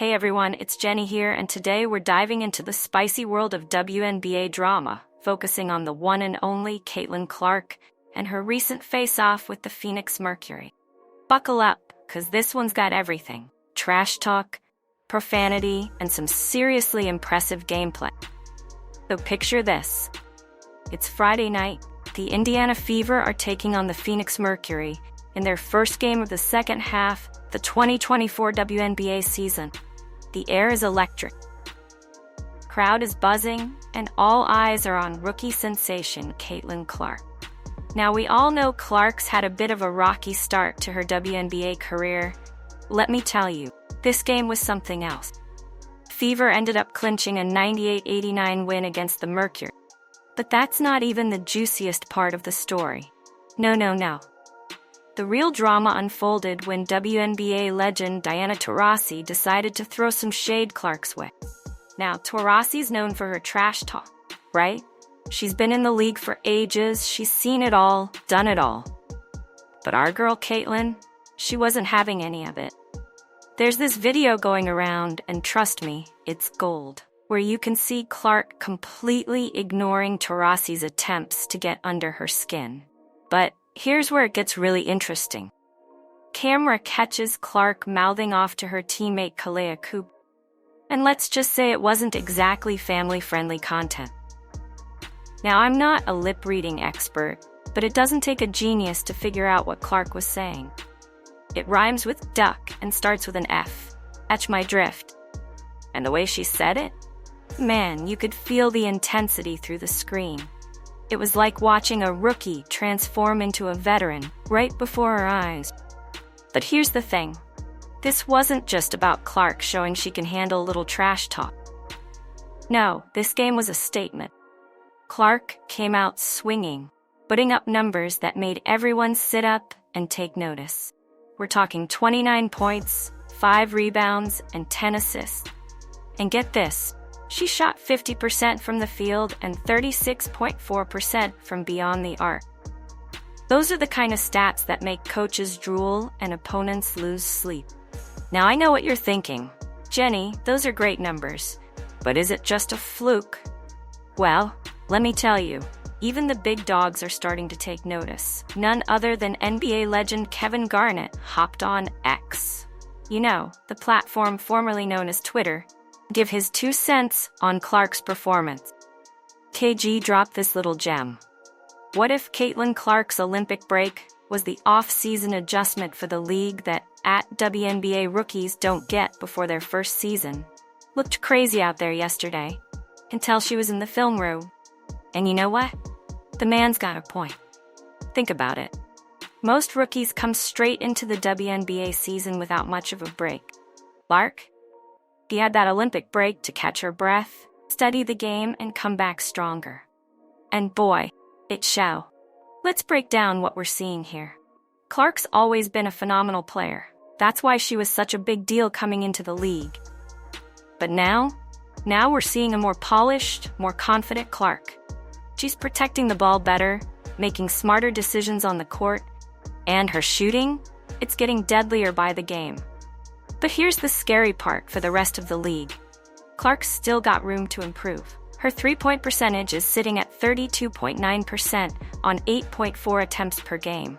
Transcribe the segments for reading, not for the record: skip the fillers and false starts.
Hey everyone, it's Jenny here, and today we're diving into the spicy world of WNBA drama, focusing on the one and only Caitlin Clark and her recent face-off with the Phoenix Mercury. Buckle up, because this one's got everything. Trash talk, profanity, and some seriously impressive gameplay. So picture this. It's Friday night. The Indiana Fever are taking on the Phoenix Mercury in their first game of the second half, the 2024 WNBA season. The air is electric. Crowd is buzzing, and all eyes are on rookie sensation Caitlin Clark. Now, we all know Clark's had a bit of a rocky start to her WNBA career. Let me tell you, this game was something else. Fever ended up clinching a 98-89 win against the Mercury. But that's not even the juiciest part of the story. No. The real drama unfolded when WNBA legend Diana Taurasi decided to throw some shade Clark's way. Now, Taurasi's known for her trash talk, right? She's been in the league for ages, she's seen it all, done it all. But our girl Caitlin, she wasn't having any of it. There's this video going around, and trust me, it's gold, where you can see Clark completely ignoring Taurasi's attempts to get under her skin. But here's where it gets really interesting. Camera catches Clark mouthing off to her teammate Kalea Cooper. And let's just say it wasn't exactly family-friendly content. Now, I'm not a lip-reading expert, but it doesn't take a genius to figure out what Clark was saying. It rhymes with duck and starts with an F. Catch my drift. And the way she said it? Man, you could feel the intensity through the screen. It was like watching a rookie transform into a veteran right before our eyes. But here's the thing. This wasn't just about Clark showing she can handle a little trash talk. No, this game was a statement. Clark came out swinging, putting up numbers that made everyone sit up and take notice. We're talking 29 points, 5 rebounds, and 10 assists. And get this. She shot 50% from the field and 36.4% from beyond the arc. Those are the kind of stats that make coaches drool and opponents lose sleep. Now, I know what you're thinking. Jenny, those are great numbers. But is it just a fluke? Well, let me tell you, even the big dogs are starting to take notice. None other than NBA legend Kevin Garnett hopped on X. You know, the platform formerly known as Twitter, give his 2 cents on Clark's performance. KG dropped this little gem. What if Caitlin Clark's Olympic break was the off-season adjustment for the league that WNBA rookies don't get before their first season? Looked crazy out there yesterday. Can tell she was in the film room. And you know what? The man's got a point. Think about it. Most rookies come straight into the WNBA season without much of a break. Clark? He had that Olympic break to catch her breath, study the game, and come back stronger. And boy, it shall. Let's break down what we're seeing here. Clark's always been a phenomenal player. That's why she was such a big deal coming into the league. But now we're seeing a more polished, more confident Clark. She's protecting the ball better, making smarter decisions on the court, and her shooting, it's getting deadlier by the game. But here's the scary part for the rest of the league. Clark's still got room to improve. Her three-point percentage is sitting at 32.9% on 8.4 attempts per game.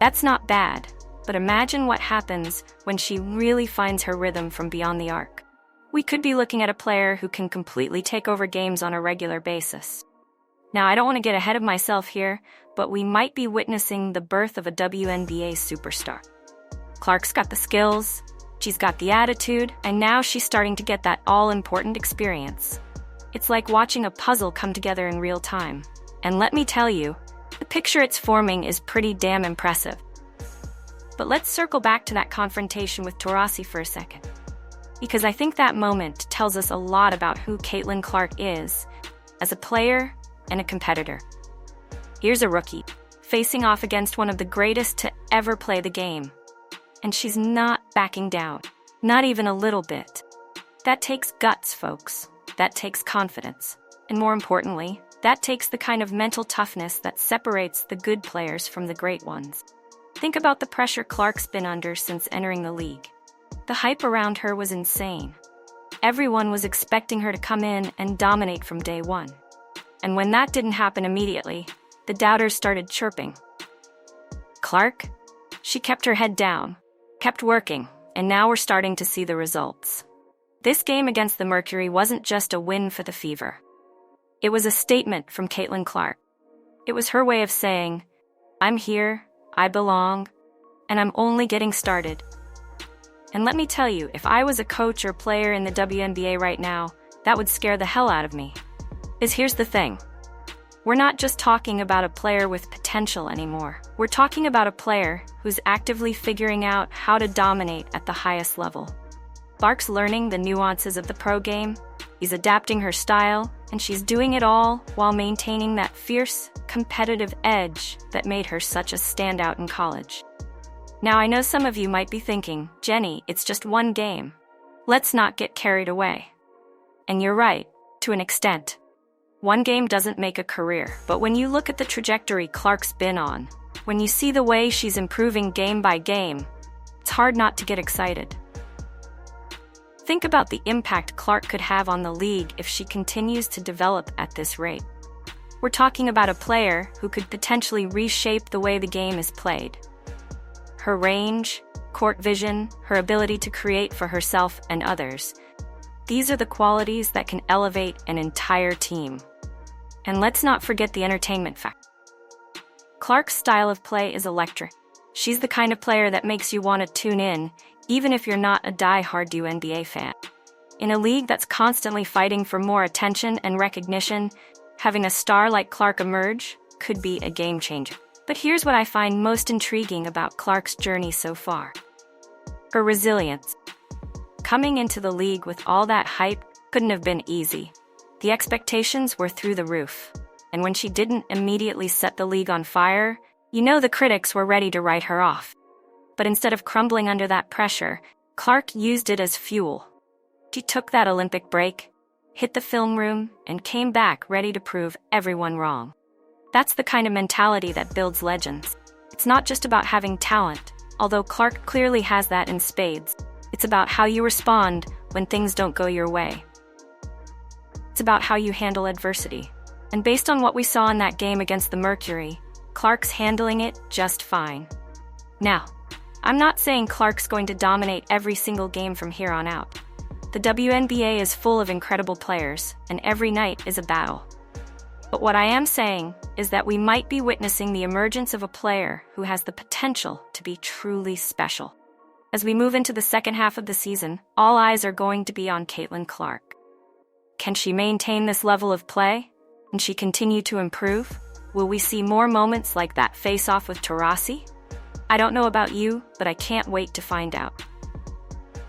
That's not bad, but imagine what happens when she really finds her rhythm from beyond the arc. We could be looking at a player who can completely take over games on a regular basis. Now, I don't want to get ahead of myself here, but we might be witnessing the birth of a WNBA superstar. Clark's got the skills, she's got the attitude, and now she's starting to get that all-important experience. It's like watching a puzzle come together in real time. And let me tell you, the picture it's forming is pretty damn impressive. But let's circle back to that confrontation with Taurasi for a second. Because I think that moment tells us a lot about who Caitlin Clark is as a player and a competitor. Here's a rookie, facing off against one of the greatest to ever play the game. And she's not backing down, not even a little bit. That takes guts, folks. That takes confidence. And more importantly, that takes the kind of mental toughness that separates the good players from the great ones. Think about the pressure Clark's been under since entering the league. The hype around her was insane. Everyone was expecting her to come in and dominate from day one. And when that didn't happen immediately, the doubters started chirping. Clark? She kept her head down, kept working, and now we're starting to see the results. This game against the Mercury wasn't just a win for the Fever. It was a statement from Caitlin Clark. It was her way of saying, I'm here, I belong, and I'm only getting started. And let me tell you, if I was a coach or player in the WNBA right now, that would scare the hell out of me. Here's the thing. We're not just talking about a player with potential anymore. We're talking about a player who's actively figuring out how to dominate at the highest level. Clark's learning the nuances of the pro game, she's adapting her style, and she's doing it all while maintaining that fierce, competitive edge that made her such a standout in college. Now, I know some of you might be thinking, Jenny, it's just one game. Let's not get carried away. And you're right, to an extent. One game doesn't make a career, but when you look at the trajectory Clark's been on, when you see the way she's improving game by game, it's hard not to get excited. Think about the impact Clark could have on the league if she continues to develop at this rate. We're talking about a player who could potentially reshape the way the game is played. Her range, court vision, her ability to create for herself and others. These are the qualities that can elevate an entire team. And let's not forget the entertainment factor. Clark's style of play is electric. She's the kind of player that makes you want to tune in, even if you're not a die-hard WNBA fan. In a league that's constantly fighting for more attention and recognition, having a star like Clark emerge could be a game changer. But here's what I find most intriguing about Clark's journey so far. Her resilience. Coming into the league with all that hype couldn't have been easy. The expectations were through the roof. And when she didn't immediately set the league on fire, you know the critics were ready to write her off. But instead of crumbling under that pressure, Clark used it as fuel. She took that Olympic break, hit the film room, and came back ready to prove everyone wrong. That's the kind of mentality that builds legends. It's not just about having talent, although Clark clearly has that in spades. It's about how you respond when things don't go your way. It's about how you handle adversity. And based on what we saw in that game against the Mercury, Clark's handling it just fine. Now, I'm not saying Clark's going to dominate every single game from here on out. The WNBA is full of incredible players, and every night is a battle. But what I am saying is that we might be witnessing the emergence of a player who has the potential to be truly special. As we move into the second half of the season, all eyes are going to be on Caitlin Clark. Can she maintain this level of play? Can she continue to improve? Will we see more moments like that face-off with Taurasi? I don't know about you, but I can't wait to find out.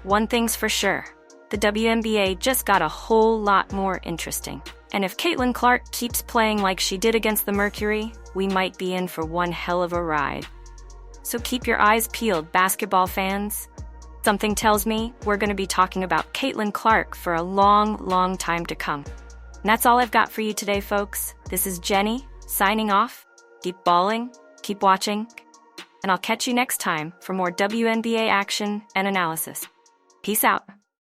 One thing's for sure, the WNBA just got a whole lot more interesting. And if Caitlin Clark keeps playing like she did against the Mercury, we might be in for one hell of a ride. So keep your eyes peeled, basketball fans. Something tells me we're going to be talking about Caitlin Clark for a long, long time to come. And that's all I've got for you today, folks. This is Jenny, signing off. Keep balling, keep watching, and I'll catch you next time for more WNBA action and analysis. Peace out.